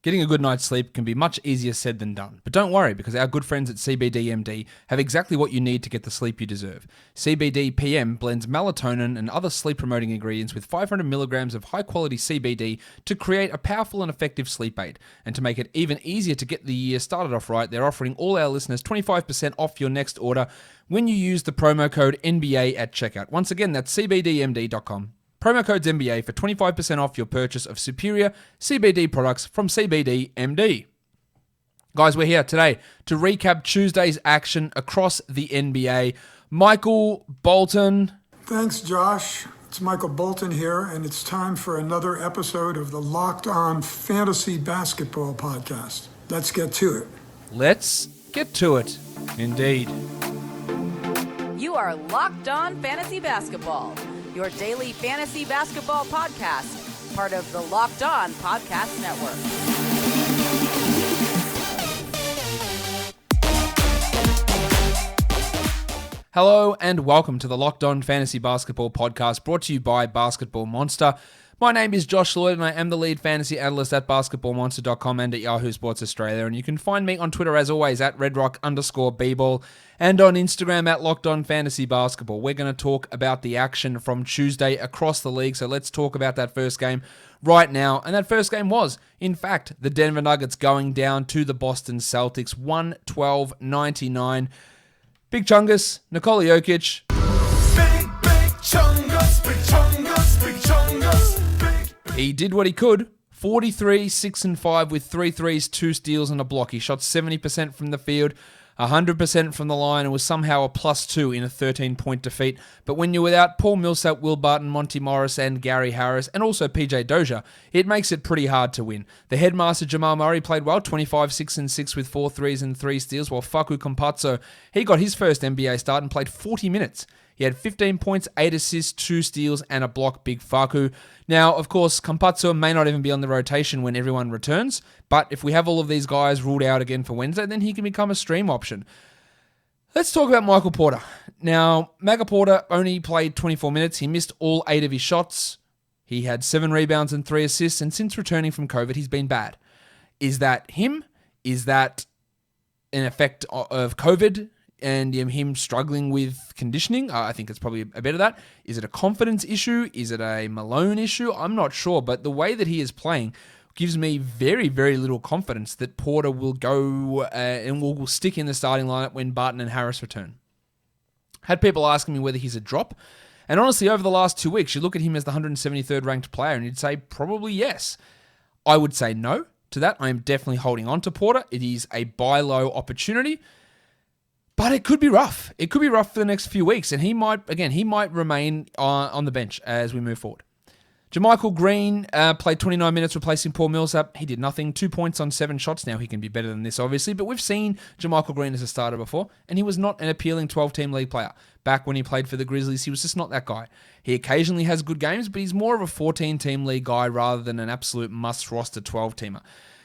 Getting a good night's sleep can be much easier said than done. But don't worry, because our good friends at CBDMD have exactly what you need to get the sleep you deserve. CBD PM blends melatonin and other sleep-promoting ingredients with 500 milligrams of high-quality CBD to create a powerful and effective sleep aid. And to make it even easier to get the year started off right, they're offering all our listeners 25% off your next order when you use the promo code NBA at checkout. Once again, that's cbdmd.com. Promo code's NBA for 25% off your purchase of superior CBD products from CBDMD. Guys, we're here today to recap Tuesday's action across the NBA. Michael Bolton. Thanks, Josh. It's Michael Bolton here, and it's time for another episode of the Locked On Fantasy Basketball Podcast. Let's get to it. Let's get to it, indeed. You are Locked On Fantasy Basketball, your daily fantasy basketball podcast, part of the Locked On Podcast Network. Hello and welcome to the Locked On Fantasy Basketball Podcast, brought to you by Basketball Monster. My name is Josh Lloyd, and I am the lead fantasy analyst at basketballmonster.com and at Yahoo Sports Australia. And you can find me on Twitter, as always, at redrock_bball, and on Instagram at Locked On Fantasy Basketball. We're going to talk about the action from Tuesday across the league, so let's talk about that first game right now. And that first game was, in fact, the Denver Nuggets going down to the Boston Celtics, 112-99. Big Chungus, Nikola Jokic. Big Chungus, Big Chungus, Big Chungus. He did what he could. 43, 6 and 5 with 3 threes, 2 steals and a block. He shot 70% from the field, 100% from the line, and was somehow a +2 in a 13-point defeat. But when you're without Paul Millsap, Will Barton, Monty Morris, and Gary Harris, and also PJ Dozier, it makes it pretty hard to win. The headmaster Jamal Murray played well, 25, 6 and 6 with 4 threes and 3 steals, while Facu Campazzo, he got his first NBA start and played 40 minutes. He had 15 points, 8 assists, 2 steals, and a block, big Facu. Now, of course, Campazzo may not even be on the rotation when everyone returns, but if we have all of these guys ruled out again for Wednesday, then he can become a stream option. Let's talk about Michael Porter. Now, Maga Porter only played 24 minutes. He missed all 8 of his shots. He had 7 rebounds and 3 assists, and since returning from COVID, he's been bad. Is that him? Is that an effect of COVID? And him struggling with conditioning? I think it's probably a bit of that. Is it a confidence issue? Is it a Malone issue? I'm not sure, but the way that he is playing gives me very, very little confidence that Porter will go and will stick in the starting lineup when Barton and Harris return. Had people asking me whether he's a drop, and honestly, over the last 2 weeks, you look at him as the 173rd ranked player, and you'd say probably yes. I would say no to that. I am definitely holding on to Porter. It is a buy low opportunity. But it could be rough. It could be rough for the next few weeks, and he might remain on the bench as we move forward. Jermichael Green played 29 minutes replacing Paul Millsap. He did nothing. 2 points on 7 shots. Now he can be better than this, obviously, but we've seen Jermichael Green as a starter before, and he was not an appealing 12-team league player. Back when he played for the Grizzlies, he was just not that guy. He occasionally has good games, but he's more of a 14-team league guy rather than an absolute must-roster 12-teamer.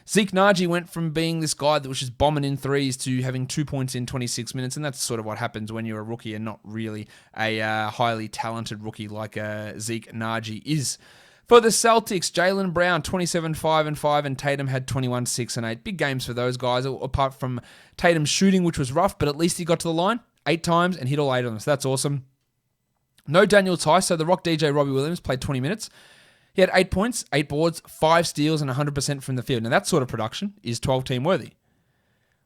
Zeke Naji went from being this guy that was just bombing in threes to having 2 points in 26 minutes, and that's sort of what happens when you're a rookie and not really a highly talented rookie like Zeke Naji is. For the Celtics, Jaylen Brown, 27, 5 and 5, and Tatum had 21, 6 and 8. Big games for those guys, apart from Tatum's shooting, which was rough, but at least he got to the line 8 times and hit all 8 of them, so that's awesome. No Daniel Tice, so the Rock DJ Robbie Williams played 20 minutes. He had 8 points, 8 boards, 5 steals, and 100% from the field. Now, that sort of production is 12-team worthy.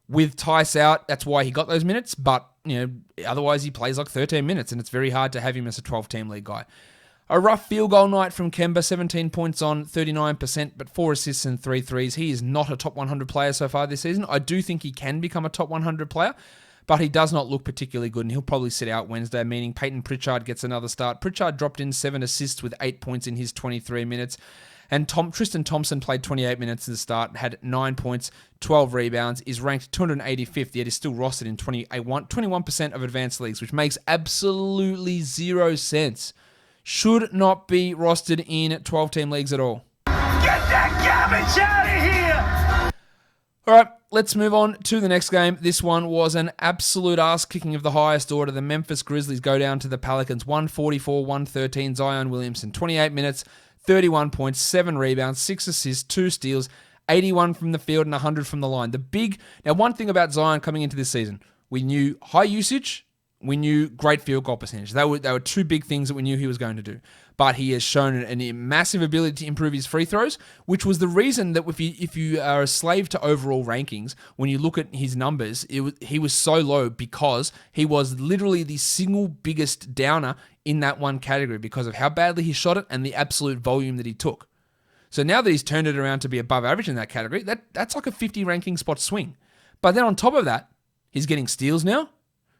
With Tice out, that's why he got those minutes, but otherwise he plays like 13 minutes, and it's very hard to have him as a 12-team league guy. A rough field goal night from Kemba, 17 points on 39%, but 4 assists and 3 threes. He is not a top 100 player so far this season. I do think he can become a top 100 player, but he does not look particularly good, and he'll probably sit out Wednesday, meaning Peyton Pritchard gets another start. Pritchard dropped in 7 assists with 8 points in his 23 minutes, and Tristan Thompson played 28 minutes at the start, had 9 points, 12 rebounds, is ranked 285th, yet is still rostered in 21% of advanced leagues, which makes absolutely 0 sense. Should not be rostered in 12-team leagues at all. Get that garbage out of here! All right, let's move on to the next game. This one was an absolute ass-kicking of the highest order. The Memphis Grizzlies go down to the Pelicans, 144-113. Zion Williamson, 28 minutes, 31 points, 7 rebounds, 6 assists, 2 steals, 81 from the field and 100 from the line. Now, one thing about Zion coming into this season, we knew high usage, we knew great field goal percentage. They were two big things that we knew he was going to do. But he has shown a massive ability to improve his free throws, which was the reason that if you are a slave to overall rankings, when you look at his numbers, he was so low because he was literally the single biggest downer in that one category because of how badly he shot it and the absolute volume that he took. So now that he's turned it around to be above average in that category, that's like a 50 ranking spot swing. But then on top of that, he's getting steals now.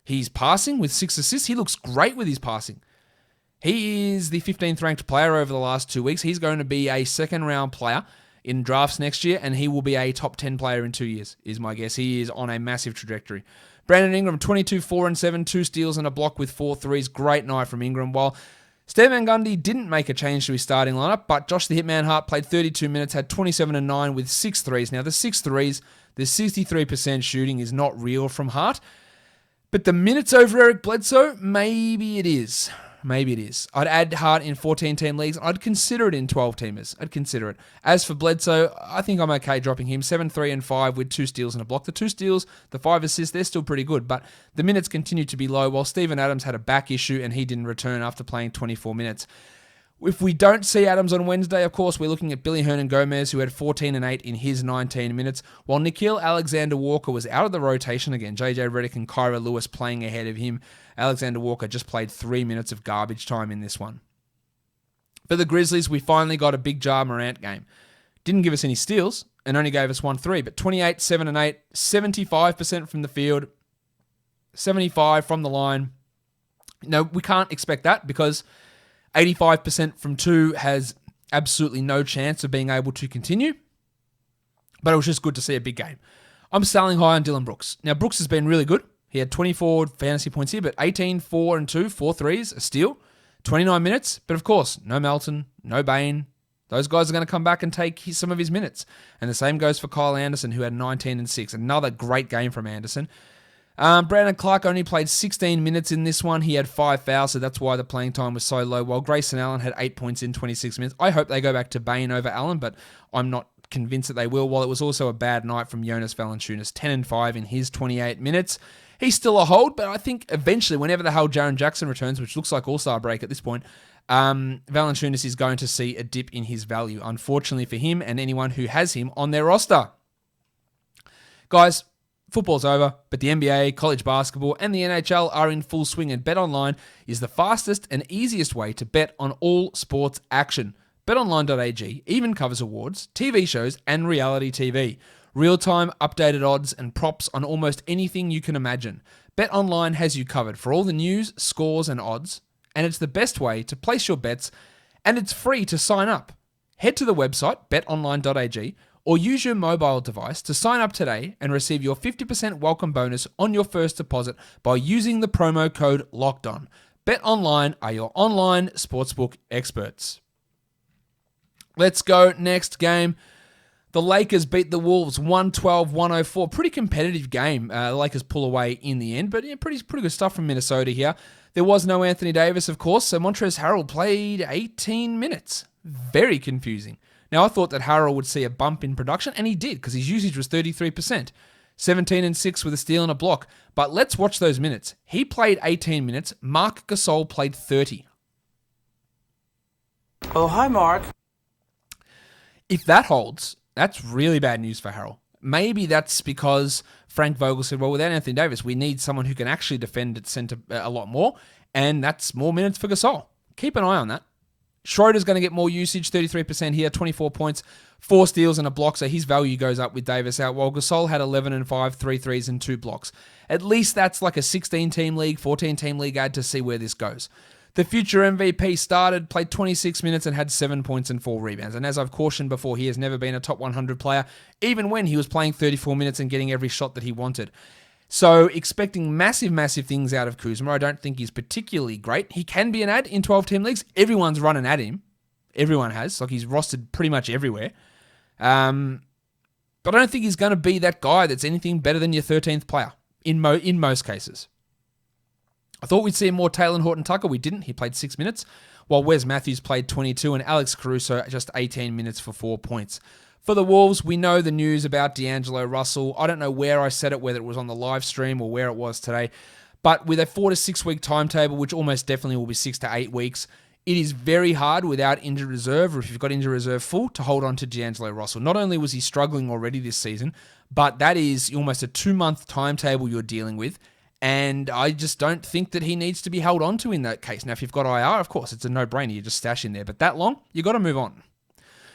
He's passing with 6 assists. He looks great with his passing. He is the 15th ranked player over the last 2 weeks. He's going to be a second round player in drafts next year, and he will be a top 10 player in 2 years, is my guess. He is on a massive trajectory. Brandon Ingram, 22, 4 and 7, 2 steals and a block with 4 threes. Great night from Ingram. While Stan Van Gundy didn't make a change to his starting lineup, but Josh the Hitman Hart played 32 minutes, had 27 and 9 with 6 threes. Now, the 6 threes, the 63% shooting is not real from Hart, but the minutes over Eric Bledsoe, maybe it is. Maybe it is. I'd add Hart in 14-team leagues. I'd consider it in 12-teamers. I'd consider it. As for Bledsoe, I think I'm okay dropping him. 7, 3, and 5 with 2 steals and a block. The 2 steals, the 5 assists, they're still pretty good, but the minutes continue to be low, while Steven Adams had a back issue and he didn't return after playing 24 minutes. If we don't see Adams on Wednesday, of course, we're looking at Billy Hernan-Gomez, who had 14 and 8 in his 19 minutes, while Nickeil Alexander-Walker was out of the rotation again. JJ Redick and Kyra Lewis playing ahead of him. Alexander-Walker just played 3 minutes of garbage time in this one. For the Grizzlies, we finally got a big Ja Morant game. Didn't give us any steals and only gave us 1 3, but 28, 7 and 8, 75% from the field, 75 from the line. No, we can't expect that because 85% from 2 has absolutely no chance of being able to continue. But it was just good to see a big game. I'm selling high on Dylan Brooks. Now, Brooks has been really good. He had 24 fantasy points here, but 18, 4 and 2, 4 threes, a steal, 29 minutes. But of course, no Melton, no Bane. Those guys are going to come back and take some of his minutes. And the same goes for Kyle Anderson, who had 19 and 6. Another great game from Anderson. Brandon Clark only played 16 minutes in this one. He had 5 fouls, so that's why the playing time was so low, while Grayson Allen had 8 points in 26 minutes. I hope they go back to Bane over Allen, but I'm not convinced that they will, while it was also a bad night from Jonas Valanciunas, 10 and 5 in his 28 minutes. He's still a hold, but I think eventually, whenever the hell Jaren Jackson returns, which looks like All-Star break at this point, Valanciunas is going to see a dip in his value, unfortunately for him and anyone who has him on their roster. Guys, football's over, but the NBA, college basketball, and the NHL are in full swing, and BetOnline is the fastest and easiest way to bet on all sports action. BetOnline.ag even covers awards, TV shows, and reality TV. Real-time, updated odds and props on almost anything you can imagine. BetOnline has you covered for all the news, scores, and odds, and it's the best way to place your bets, and it's free to sign up. Head to the website, betonline.ag, or use your mobile device to sign up today and receive your 50% welcome bonus on your first deposit by using the promo code LOCKEDON. BetOnline are your online sportsbook experts. Let's go next game. The Lakers beat the Wolves 112-104. Pretty competitive game. The Lakers pull away in the end, but yeah, pretty good stuff from Minnesota here. There was no Anthony Davis, of course, so Montrezl Harrell played 18 minutes. Very confusing. Now, I thought that Harrell would see a bump in production, and he did, because his usage was 33%. 17 and 6 with a steal and a block. But let's watch those minutes. He played 18 minutes. Marc Gasol played 30. Oh, hi, Mark. If that holds, that's really bad news for Harrell. Maybe that's because Frank Vogel said, well, without Anthony Davis, we need someone who can actually defend at center a lot more, and that's more minutes for Gasol. Keep an eye on that. Schroeder's going to get more usage, 33% here, 24 points, 4 steals and a block, so his value goes up with Davis out, while Gasol had 11 and 5, 3 threes and 2 blocks. At least that's like a 16-team league, 14-team league ad to see where this goes. The future MVP started, played 26 minutes and had 7 points and 4 rebounds. And as I've cautioned before, he has never been a top 100 player, even when he was playing 34 minutes and getting every shot that he wanted. So expecting massive things out of Kuzma. I don't think he's particularly great. He can be an ad in 12-team leagues. Everyone's running at him. Everyone has. Like, he's rostered pretty much everywhere. But I don't think he's going to be that guy that's anything better than your 13th player in most cases. I thought we'd see more Taylor Horton-Tucker. We didn't. He played 6 minutes, while Wes Matthews played 22 and Alex Caruso just 18 minutes for 4 points. For the Wolves, we know the news about D'Angelo Russell. I don't know where I said it, whether it was on the live stream or where it was today, but with a 4 to 6 week timetable, which almost definitely will be 6 to 8 weeks, it is very hard without injured reserve, or if you've got injured reserve full, to hold on to D'Angelo Russell. Not only was he struggling already this season, but that is almost a 2-month timetable you're dealing with, and I just don't think that he needs to be held on to in that case. Now, if you've got IR, of course, it's a no-brainer. You just stash in there, but that long, you've got to move on.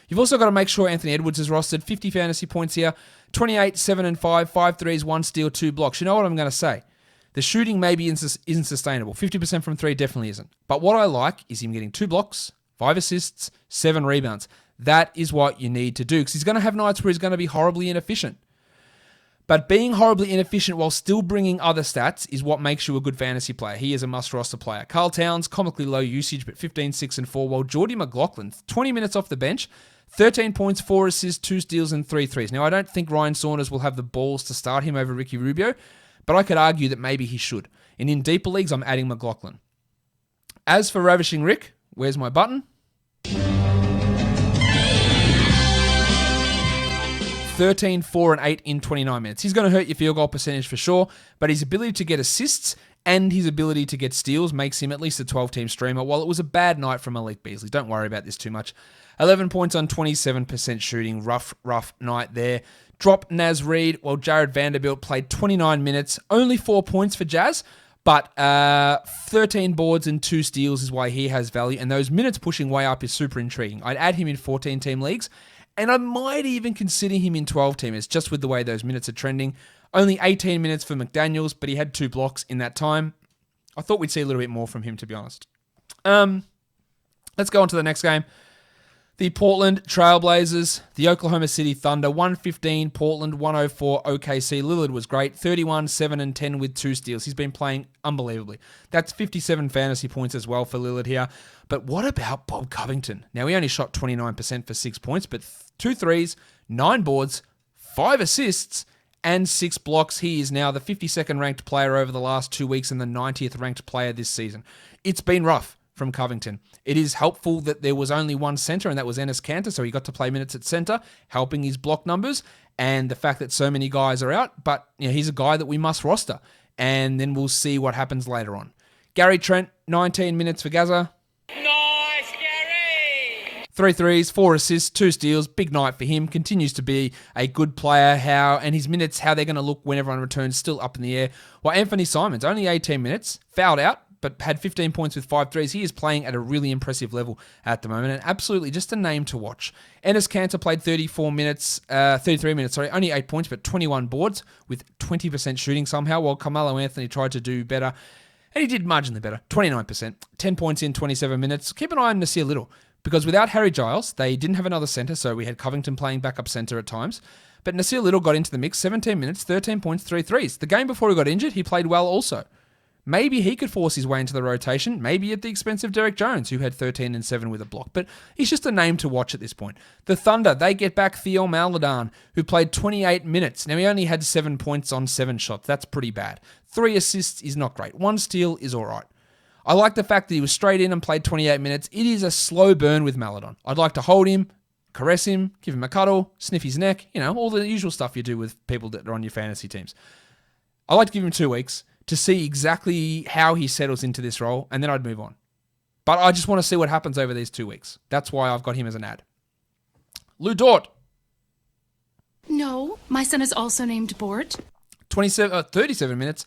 You've also got to make sure Anthony Edwards is rostered. 50 fantasy points here, 28, 7 and 5, 5 threes, 1 steal, 2 blocks. You know what I'm going to say? The shooting maybe isn't sustainable. 50% from 3 definitely isn't. But what I like is him getting 2 blocks, 5 assists, 7 rebounds. That is what you need to do, because he's going to have nights where he's going to be horribly inefficient. But being horribly inefficient while still bringing other stats is what makes you a good fantasy player. He is a must-roster player. Karl Towns, comically low usage, but 15, 6 and 4, while Geordie McLaughlin, 20 minutes off the bench, 13 points, 4 assists, 2 steals, and 3 threes. Now, I don't think Ryan Saunders will have the balls to start him over Ricky Rubio, but I could argue that maybe he should. And in deeper leagues, I'm adding McLaughlin. As for Ravishing Rick, where's my button? 13, 4, and 8 in 29 minutes. He's going to hurt your field goal percentage for sure, but his ability to get assists and his ability to get steals makes him at least a 12-team streamer, while it was a bad night from Malik Beasley. Don't worry about this too much. 11 points on 27% shooting. Rough night there. Drop Naz Reid, while Jared Vanderbilt played 29 minutes. Only 4 points for Jazz, but 13 boards and 2 steals is why he has value, and those minutes pushing way up is super intriguing. I'd add him in 14-team leagues, and I might even consider him in 12-teamers, just with the way those minutes are trending. Only 18 minutes for McDaniels, but he had 2 blocks in that time. I thought we'd see a little bit more from him, to be honest. Let's go on to the next game. The Portland Trailblazers, the Oklahoma City Thunder, 115, Portland, 104, OKC. Lillard was great, 31, 7 and 10 with 2 steals. He's been playing unbelievably. That's 57 fantasy points as well for Lillard here. But what about Bob Covington? Now, he only shot 29% for 6 points, but 2 threes, 9 boards, 5 assists, and 6 blocks. He is now the 52nd ranked player over the last 2 weeks and the 90th ranked player this season. It's been rough from Covington. It is helpful that there was only one center, and that was Enes Kanter, so he got to play minutes at center, helping his block numbers, and the fact that so many guys are out, but he's a guy that we must roster, and then we'll see what happens later on. Gary Trent, 19 minutes for Gaza. Nice, Gary! 3 threes, 4 assists, 2 steals. Big night for him. Continues to be a good player. And his minutes, how they're going to look when everyone returns, still up in the air. While Anthony Simons, only 18 minutes, fouled out, but had 15 points with 5 threes. He is playing at a really impressive level at the moment, and absolutely just a name to watch. Enes Kanter played 33 minutes, only 8 points, but 21 boards with 20% shooting somehow, while Carmelo Anthony tried to do better, and he did marginally better, 29%, 10 points in 27 minutes. Keep an eye on Nasir Little, because without Harry Giles, they didn't have another center, so we had Covington playing backup center at times. But Nasir Little got into the mix, 17 minutes, 13 points, 3 threes. The game before he got injured, he played well also. Maybe he could force his way into the rotation, maybe at the expense of Derek Jones, who had 13 and 7 with a block. But he's just a name to watch at this point. The Thunder, they get back Theo Maledon, who played 28 minutes. Now, he only had 7 points on 7 shots. That's pretty bad. 3 assists is not great. 1 steal is all right. I like the fact that he was straight in and played 28 minutes. It is a slow burn with Maledon. I'd like to hold him, caress him, give him a cuddle, sniff his neck, all the usual stuff you do with people that are on your fantasy teams. I like to give him 2 weeks to see exactly how he settles into this role, and then I'd move on. But I just want to see what happens over these 2 weeks. That's why I've got him as an ad. Lou Dort. No, my son is also named Bort. 37 minutes.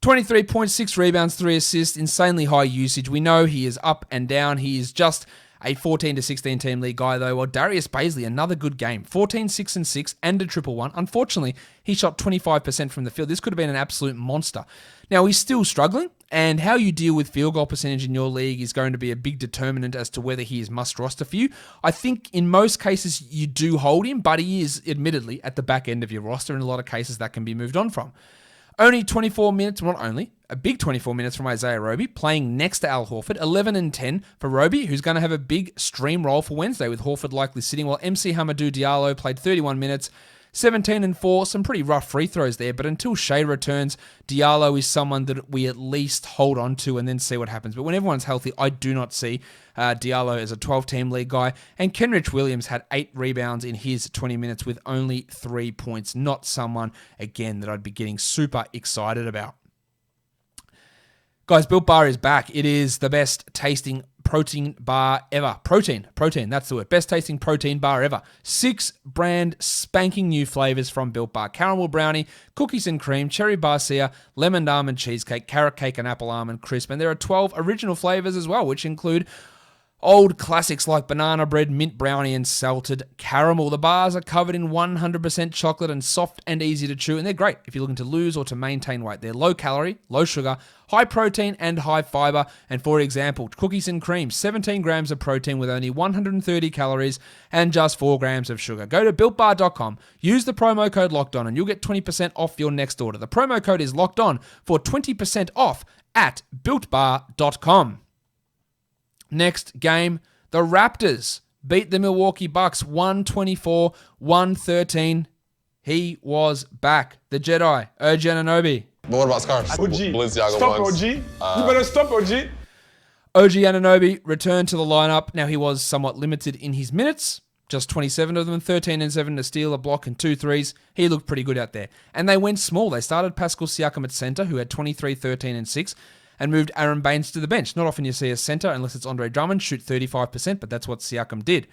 23.6 rebounds, 3 assists, insanely high usage. We know he is up and down. He is just a 14 to 16 team league guy though. Well, Darius Baisley, another good game. 14, 6 and 6 and a 1-1. Unfortunately, he shot 25% from the field. This could have been an absolute monster. Now, he's still struggling, and how you deal with field goal percentage in your league is going to be a big determinant as to whether he is must roster for you. I think in most cases you do hold him, but he is admittedly at the back end of your roster. In a lot of cases that can be moved on from. Only 24 minutes, well, not only, a big 24 minutes from Isaiah Roby, playing next to Al Horford, 11 and 10 for Roby, who's going to have a big stream role for Wednesday, with Horford likely sitting, while MC Hamadou Diallo played 31 minutes, 17-4, some pretty rough free throws there, but until Shea returns, Diallo is someone that we at least hold on to and then see what happens. But when everyone's healthy, I do not see Diallo as a 12-team league guy. And Kenrich Williams had 8 rebounds in his 20 minutes with only 3 points. Not someone, again, that I'd be getting super excited about. Guys, Built Bar is back. It is the best tasting protein bar ever. Protein, that's the word. Best tasting protein bar ever. 6 brand spanking new flavors from Built Bar. Caramel brownie, cookies and cream, cherry barcia, lemon almond cheesecake, carrot cake and apple almond crisp. And there are 12 original flavors as well, which include old classics like banana bread, mint brownie, and salted caramel. The bars are covered in 100% chocolate and soft and easy to chew, and they're great if you're looking to lose or to maintain weight. They're low calorie, low sugar, high protein, and high fiber. And for example, cookies and cream, 17 grams of protein with only 130 calories and just 4 grams of sugar. Go to BuiltBar.com, use the promo code LOCKEDON, and you'll get 20% off your next order. The promo code is LOCKEDON for 20% off at BuiltBar.com. Next game, the Raptors beat the Milwaukee Bucks 124-113. He was back. The Jedi, OG Anunoby. But what about scarves? OG. Balenciaga Stop, ones. OG. You better stop, OG. OG Anunoby returned to the lineup. Now he was somewhat limited in his minutes. Just 27 of them, 13 and 7 to steal, a block and 2 threes. He looked pretty good out there. And they went small. They started Pascal Siakam at center, who had 23, 13 and 6. And moved Aaron Baines to the bench. Not often you see a center, unless it's Andre Drummond, shoot 35%, but that's what Siakam did.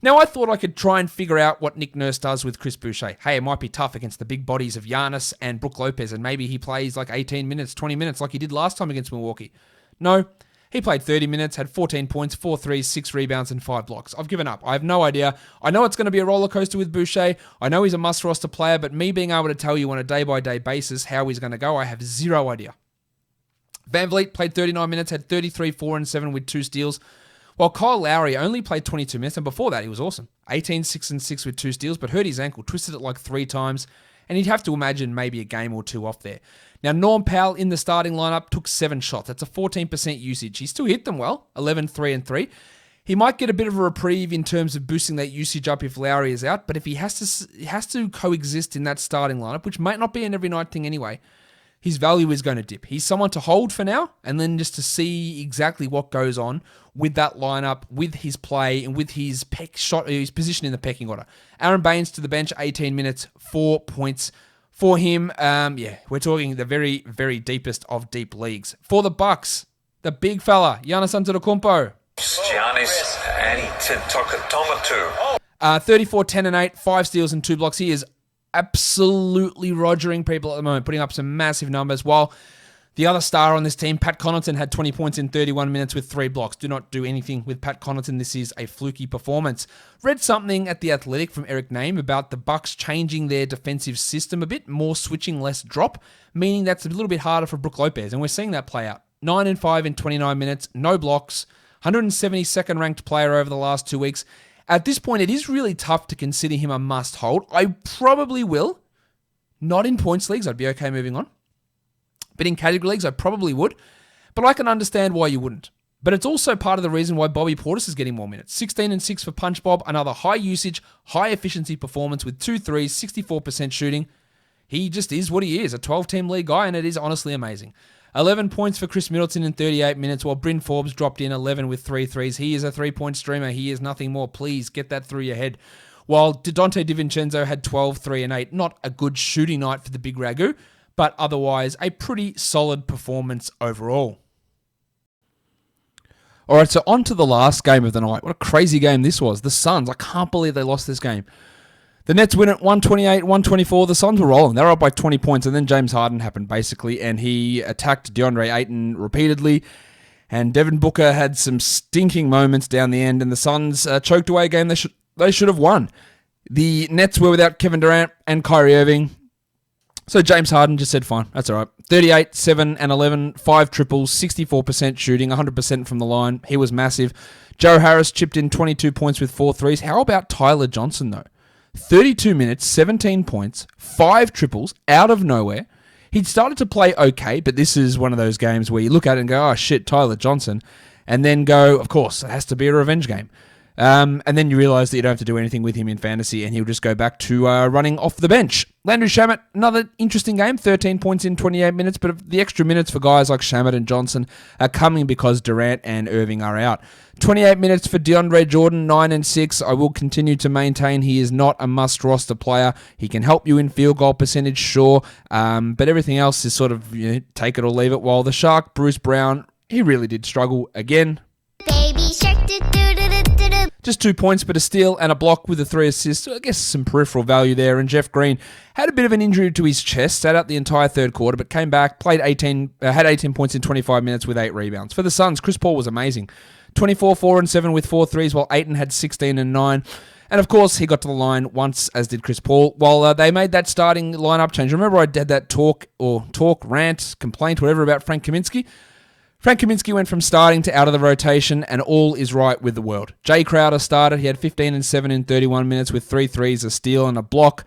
Now, I thought I could try and figure out what Nick Nurse does with Chris Boucher. Hey, it might be tough against the big bodies of Giannis and Brook Lopez, and maybe he plays like 18 minutes, 20 minutes like he did last time against Milwaukee. No, he played 30 minutes, had 14 points, 4 threes, 6 rebounds, and 5 blocks. I've given up. I have no idea. I know it's going to be a roller coaster with Boucher. I know he's a must-roster player, but me being able to tell you on a day-by-day basis how he's going to go, I have zero idea. Van Vliet played 39 minutes, had 33, 4 and 7 with 2 steals, while Kyle Lowry only played 22 minutes, and before that he was awesome. 18, 6 and 6 with 2 steals, but hurt his ankle, twisted it like 3 times, and you'd have to imagine maybe a game or 2 off there. Now, Norm Powell in the starting lineup took 7 shots. That's a 14% usage. He still hit them well, 11, 3 and 3. He might get a bit of a reprieve in terms of boosting that usage up if Lowry is out, but if he has to coexist in that starting lineup, which might not be an every night thing anyway, his value is going to dip. He's someone to hold for now, and then just to see exactly what goes on with that lineup, with his play, and with his his position in the pecking order. Aaron Baines to the bench, 18 minutes, 4 points for him. We're talking the very, very deepest of deep leagues. For the Bucks, the big fella, Giannis Antetokounmpo. Giannis Antetokounmpo. 34, 10 and 8, 5 steals and 2 blocks. He is absolutely rogering people at the moment, putting up some massive numbers, while the other star on this team, Pat Connaughton, had 20 points in 31 minutes with 3 blocks. Do not do anything with Pat Connaughton. This is a fluky performance. Read something at The Athletic from Eric Name about the Bucks changing their defensive system a bit, more switching, less drop, meaning that's a little bit harder for Brook Lopez, and we're seeing that play out. 9 and 5 in 29 minutes, no blocks, 172nd ranked player over the last 2 weeks. At this point, it is really tough to consider him a must-hold. I probably will. Not in points leagues. I'd be okay moving on. But in category leagues, I probably would. But I can understand why you wouldn't. But it's also part of the reason why Bobby Portis is getting more minutes. 16 and 6 for Punch Bob. Another high-usage, high-efficiency performance with 2 threes, 64% shooting. He just is what he is, a 12-team league guy, and it is honestly amazing. 11 points for Chris Middleton in 38 minutes, while Bryn Forbes dropped in 11 with 3 threes. He is a 3-point streamer. He is nothing more. Please get that through your head. While Dante DiVincenzo had 12, 3 and 8. Not a good shooting night for the Big Ragu, but otherwise a pretty solid performance overall. All right, so on to the last game of the night. What a crazy game this was. The Suns, I can't believe they lost this game. The Nets win at 128-124. The Suns were rolling. They were up by 20 points, and then James Harden happened, basically, and he attacked DeAndre Ayton repeatedly, and Devin Booker had some stinking moments down the end, and the Suns choked away a game they should have won. The Nets were without Kevin Durant and Kyrie Irving, so James Harden just said, fine, that's all right. 38, 7 and 11, 5 triples, 64% shooting, 100% from the line. He was massive. Joe Harris chipped in 22 points with 4 threes. How about Tyler Johnson, though? 32 minutes, 17 points, 5 triples out of nowhere. He'd started to play okay, but this is one of those games where you look at it and go, oh shit, Tyler Johnson, and then go, of course, it has to be a revenge game. And then you realise that you don't have to do anything with him in fantasy, and he'll just go back to running off the bench. Landry Shamet, another interesting game, 13 points in 28 minutes, but the extra minutes for guys like Shamet and Johnson are coming because Durant and Irving are out. 28 minutes for DeAndre Jordan, 9 and 6. I will continue to maintain he is not a must-roster player. He can help you in field goal percentage, sure, but everything else is sort of take it or leave it, while the Shark, Bruce Brown, he really did struggle again. Baby shark, Just 2 points, but a steal and a block with the 3 assists. I guess some peripheral value there. And Jeff Green had a bit of an injury to his chest, sat out the entire third quarter, but came back, had 18 points in 25 minutes with 8 rebounds. For the Suns, Chris Paul was amazing. 24, 4 and 7 with 4 threes, while Ayton had 16 and 9. And of course, he got to the line once, as did Chris Paul, while they made that starting lineup change. Remember I did that talk, rant, complaint, whatever, about Frank Kaminsky? Frank Kaminsky went from starting to out of the rotation, and all is right with the world. Jay Crowder started. He had 15 and 7 in 31 minutes with 3 threes, a steal, and a block.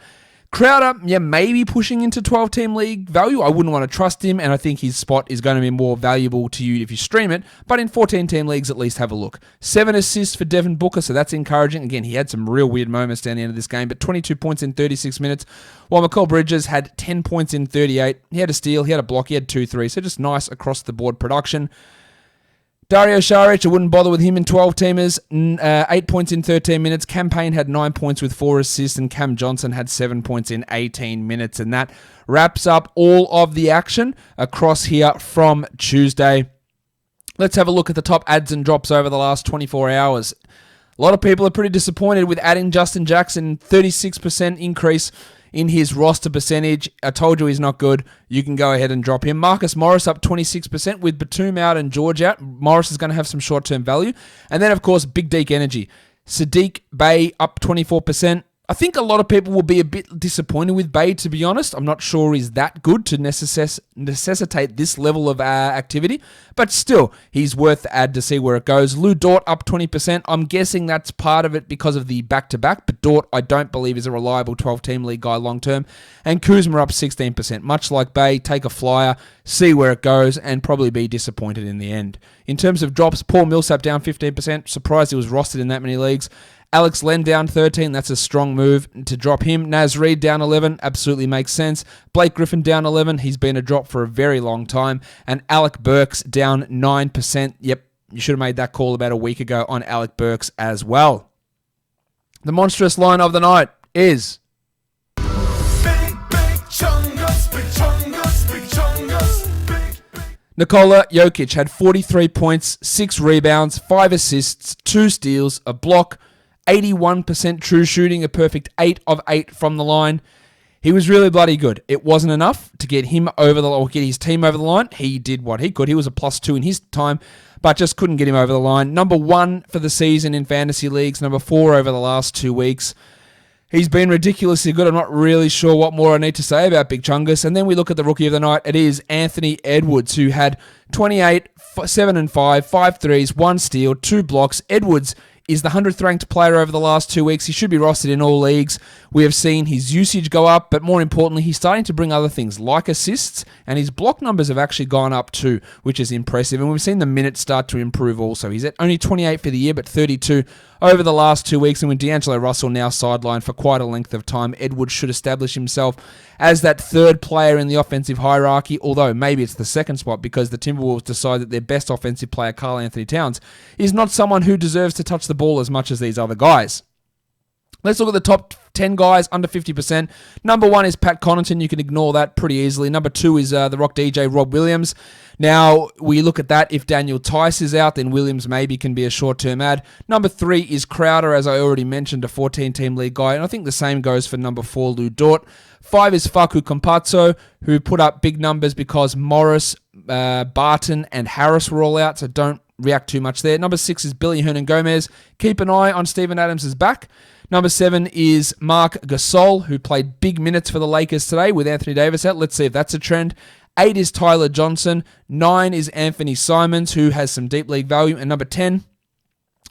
Crowder, maybe pushing into 12-team league value. I wouldn't want to trust him, and I think his spot is going to be more valuable to you if you stream it. But in 14-team leagues, at least have a look. 7 assists for Devin Booker, so that's encouraging. Again, he had some real weird moments down the end of this game, but 22 points in 36 minutes, while Mikal Bridges had 10 points in 38. He had a steal, he had a block, he had 2 threes, so just nice across-the-board production. Dario Saric, I wouldn't bother with him in 12-teamers. 8 points in 13 minutes. Cam Payne had 9 points with 4 assists, and Cam Johnson had 7 points in 18 minutes. And that wraps up all of the action across here from Tuesday. Let's have a look at the top adds and drops over the last 24 hours. A lot of people are pretty disappointed with adding Justin Jackson, 36% increase in his roster percentage. I told you he's not good. You can go ahead and drop him. Marcus Morris up 26% with Batum out and George out. Morris is going to have some short-term value. And then, of course, Big Deke Energy. Sadiq Bey up 24%. I think a lot of people will be a bit disappointed with Bey, to be honest. I'm not sure he's that good to necessitate this level of activity, but still, he's worth the add to see where it goes. Lou Dort up 20%. I'm guessing that's part of it because of the back-to-back, but Dort, I don't believe, is a reliable 12-team league guy long-term. And Kuzma up 16%. Much like Bey, take a flyer, see where it goes, and probably be disappointed in the end. In terms of drops, Paul Millsap down 15%. Surprised he was rostered in that many leagues. Alex Len down 13, that's a strong move to drop him. Naz Reid down 11, absolutely makes sense. Blake Griffin down 11, he's been a drop for a very long time. And Alec Burks down 9%. Yep, you should have made that call about a week ago on Alec Burks as well. The monstrous line of the night is... Nikola Jokic had 43 points, 6 rebounds, 5 assists, 2 steals, a block, 81% true shooting, a perfect 8 of 8 from the line. He was really bloody good. It wasn't enough to get him over the or get his team over the line. He did what he could. He was a +2 in his time, but just couldn't get him over the line. Number 1 for the season in fantasy leagues, number 4 over the last 2 weeks. He's been ridiculously good. I'm not really sure what more I need to say about Big Chungus. And then we look at the rookie of the night. It is Anthony Edwards, who had 28, 7 and 5, 5 threes, 1 steal, 2 blocks. Edwards is the 100th ranked player over the last 2 weeks. He should be rostered in all leagues. We have seen his usage go up, but more importantly, he's starting to bring other things like assists, and his block numbers have actually gone up too, which is impressive. And we've seen the minutes start to improve also. He's at only 28 for the year, but 32 over the last 2 weeks. And with D'Angelo Russell now sidelined for quite a length of time, Edwards should establish himself as that third player in the offensive hierarchy, although maybe it's the second spot because the Timberwolves decide that their best offensive player, Karl Anthony Towns, is not someone who deserves to touch the ball as much as these other guys. Let's look at the top 10 guys under 50%. Number 1 is Pat Connaughton. You can ignore that pretty easily. Number 2 is the Rock DJ, Rob Williams. Now, we look at that. If Daniel Tice is out, then Williams maybe can be a short-term ad. Number 3 is Crowder, as I already mentioned, a 14-team league guy. And I think the same goes for number 4, Lou Dort. 5 is Facu Campazzo, who put up big numbers because Morris, Barton, and Harris were all out, so don't react too much there. Number 6 is Billy Hernan-Gomez. Keep an eye on Steven Adams' back. Number 7 is Marc Gasol, who played big minutes for the Lakers today with Anthony Davis out. Let's see if that's a trend. 8 is Tyler Johnson. 9 is Anthony Simons, who has some deep league value. And number 10,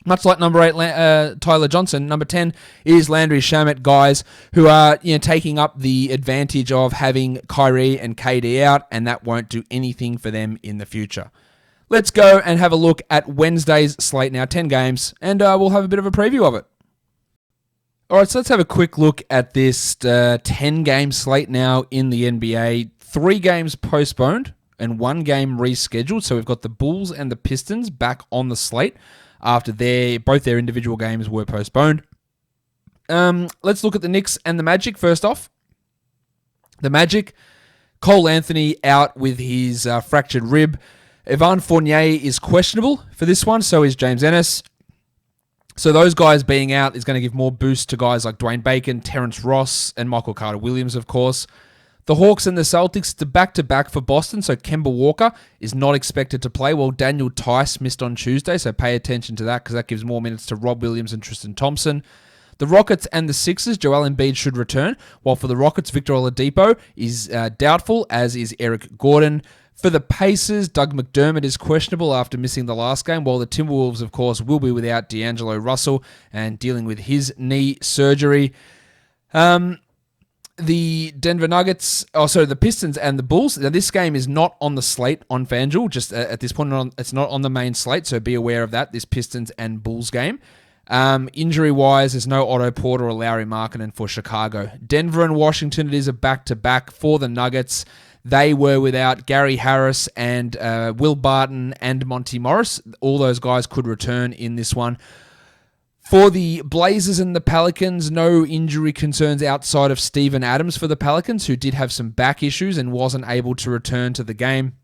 much like number 8, Tyler Johnson, number 10 is Landry Shamet, guys who are taking up the advantage of having Kyrie and KD out, and that won't do anything for them in the future. Let's go and have a look at Wednesday's slate now, 10 games, and we'll have a bit of a preview of it. All right, so let's have a quick look at this 10-game slate now in the NBA. 3 games postponed and 1 game rescheduled. So we've got the Bulls and the Pistons back on the slate after both their individual games were postponed. Let's look at the Knicks and the Magic first off. The Magic, Cole Anthony out with his fractured rib. Evan Fournier is questionable for this one, so is James Ennis. So those guys being out is going to give more boost to guys like Dwayne Bacon, Terrence Ross, and Michael Carter-Williams, of course. The Hawks and the Celtics, it's a back-to-back for Boston, so Kemba Walker is not expected to play, while Daniel Tice missed on Tuesday, so pay attention to that because that gives more minutes to Rob Williams and Tristan Thompson. The Rockets and the Sixers, Joel Embiid should return, while for the Rockets, Victor Oladipo is doubtful, as is Eric Gordon. For the Pacers, Doug McDermott is questionable after missing the last game, while the Timberwolves, of course, will be without D'Angelo Russell and dealing with his knee surgery. The Denver Nuggets, the Pistons and the Bulls. Now, this game is not on the slate on FanDuel, just at this point, it's not on the main slate, so be aware of that, this Pistons and Bulls game. Injury-wise, there's no Otto Porter or Lauri Markkanen for Chicago. Denver and Washington, it is a back-to-back for the Nuggets. They were without Gary Harris and Will Barton and Monty Morris. All those guys could return in this one. For the Blazers and the Pelicans, no injury concerns outside of Steven Adams for the Pelicans, who did have some back issues and wasn't able to return to the game.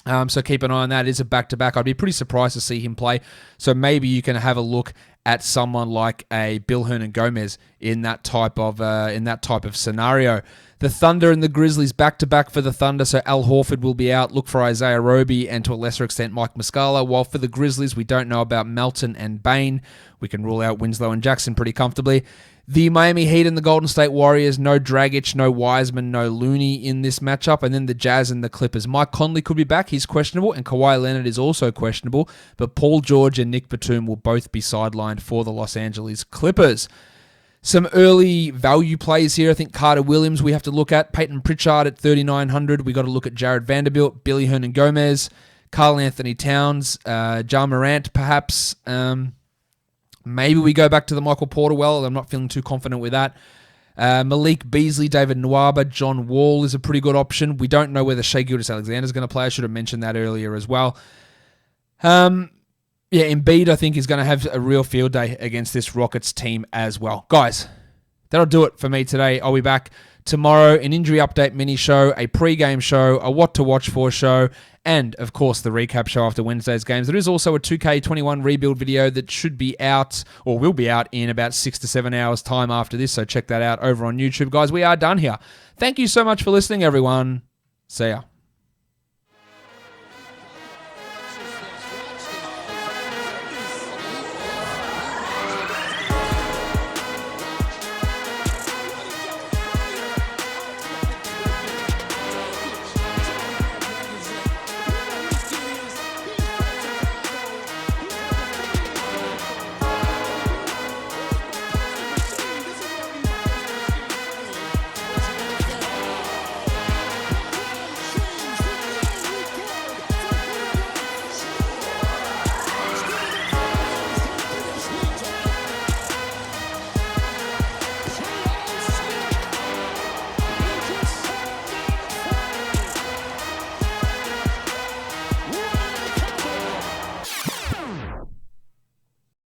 So keep an eye on that. It is a back-to-back. I'd be pretty surprised to see him play. So maybe you can have a look at someone like a Bill Hernan-Gomez in that type of scenario. The Thunder and the Grizzlies back-to-back for the Thunder, so Al Horford will be out. Look for Isaiah Roby and to a lesser extent Mike Muscala. While for the Grizzlies, we don't know about Melton and Bane. We can rule out Winslow and Jackson pretty comfortably. The Miami Heat and the Golden State Warriors, no Dragic, no Wiseman, no Looney in this matchup. And then the Jazz and the Clippers. Mike Conley could be back. He's questionable. And Kawhi Leonard is also questionable. But Paul George and Nick Batum will both be sidelined for the Los Angeles Clippers. Some early value plays here. I think Carter Williams we have to look at. Peyton Pritchard at 3,900. We got to look at Jared Vanderbilt, Billy Hernan-Gomez, Karl Anthony Towns, Ja Morant perhaps. Maybe we go back to the Michael Porter well. I'm not feeling too confident with that. Malik Beasley, David Nwaba, John Wall is a pretty good option. We don't know whether Shai Gilgeous-Alexander is going to play. I should have mentioned that earlier as well. Embiid, I think, is going to have a real field day against this Rockets team as well. Guys, that'll do it for me today. I'll be back tomorrow, an injury update mini show, a pre-game show, a what to watch for show, and, of course, the recap show after Wednesday's games. There is also a 2K21 rebuild video that should be out, or will be out, in about 6 to 7 hours' time after this, so check that out over on YouTube. Guys, we are done here. Thank you so much for listening, everyone. See ya.